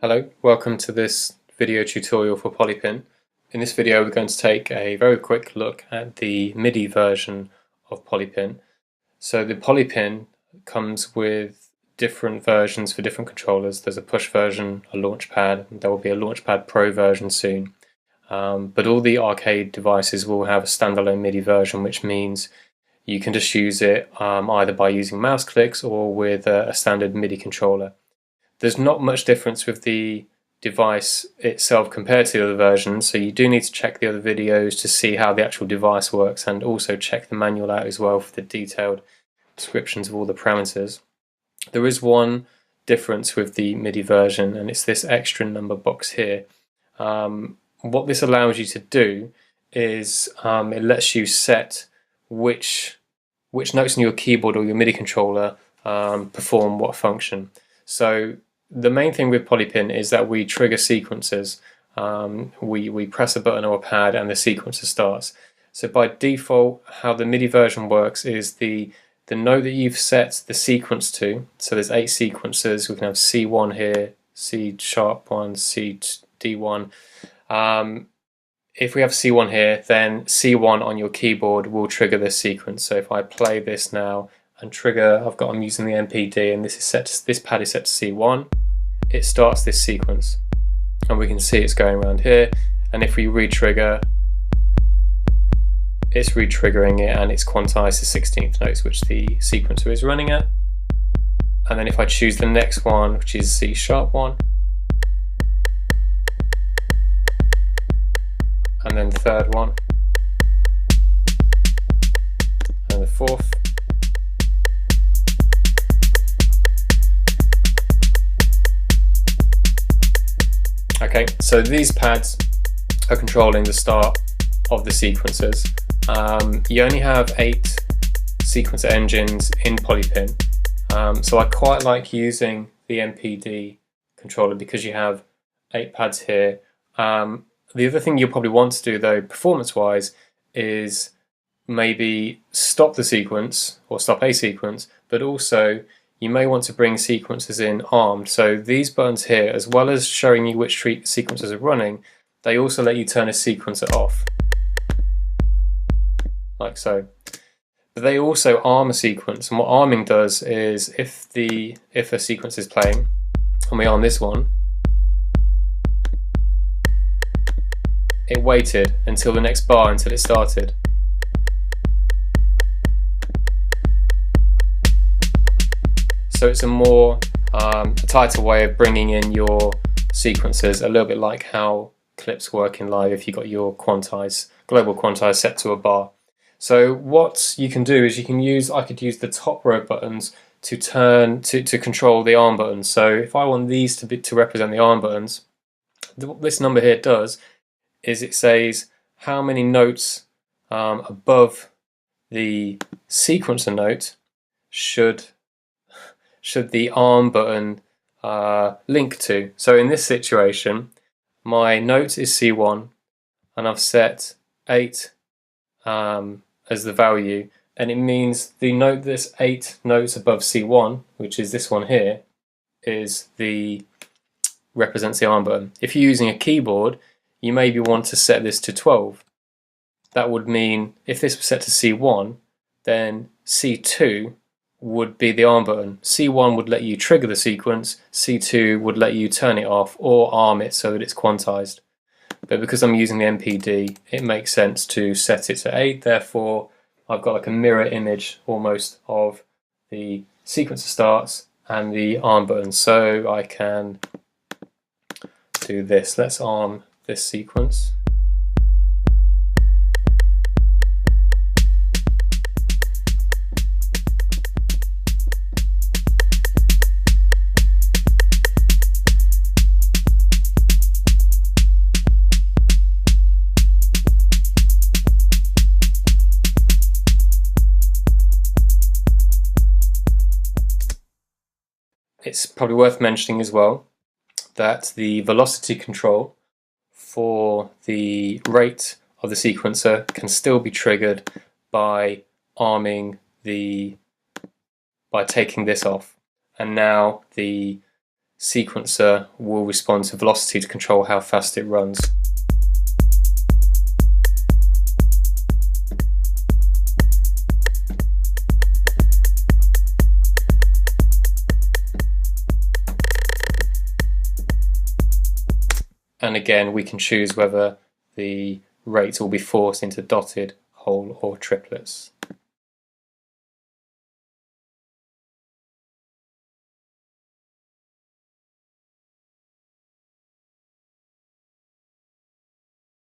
Hello, welcome to this video tutorial for PolyPin. In this video we're going to take a very quick look at the MIDI version of PolyPin. So the PolyPin comes with different versions for different controllers. There's a push version, a launchpad, and there will be a launchpad Pro version soon. But all the arcade devices will have a standalone MIDI version, which means you can just use it either by using mouse clicks or with a standard MIDI controller. There's not much difference with the device itself compared to the other versions, so you do need to check the other videos to see how the actual device works, and also check the manual out as well for the detailed descriptions of all the parameters. There is one difference with the MIDI version, and it's this extra number box here. What this allows you to do is it lets you set which notes on your keyboard or your MIDI controller perform what function. So the main thing with PolyPin is that we trigger sequences. We press a button or a pad and the sequencer starts. So by default, how the MIDI version works is the note that you've set the sequence to. So there's 8 sequences. We can have C1 here, C sharp 1, C D1. If we have C1 here, then C1 on your keyboard will trigger this sequence. So if I play this now and trigger, I'm using the MPD, and this pad is set to C1. It starts this sequence, and we can see it's going around here. And if we re-trigger, it's re-triggering it, and it's quantized to 16th notes, which the sequencer is running at. And then if I choose the next one, which is C sharp 1, and then the third one, and the fourth, okay, so these pads are controlling the start of the sequences. You only have 8 sequencer engines in PolyPin, so I quite like using the MPD controller because you have 8 pads here. The other thing you'll probably want to do, though, performance-wise, is maybe stop the sequence or stop a sequence, but also you may want to bring sequences in armed. So these buttons here, as well as showing you which sequences are running, they also let you turn a sequencer off, like so. But they also arm a sequence, and what arming does is if a sequence is playing, and we arm this one, it waited until the next bar until it started. So it's a more a tighter way of bringing in your sequences, a little bit like how clips work in live if you got your global quantize set to a bar. So what you can do is I could use the top row buttons to control the arm buttons. So if I want these to represent the arm buttons, what this number here does is it says how many notes above the sequencer note should the arm button link to. So in this situation, my note is C1, and I've set 8 as the value, and it means the note that's 8 notes above C1, which is this one here, represents the arm button. If you're using a keyboard, you maybe want to set this to 12. That would mean if this was set to C1, then C2 would be the arm button. C1 would let you trigger the sequence, C2 would let you turn it off or arm it so that it's quantized. But because I'm using the MPD, it makes sense to set it to 8, therefore I've got like a mirror image almost of the sequencer starts and the arm button. So I can do this. Let's arm this sequence. It's probably worth mentioning as well that the velocity control for the rate of the sequencer can still be triggered by taking this off, and now the sequencer will respond to velocity to control how fast it runs. And again, we can choose whether the rate will be forced into dotted, whole or triplets.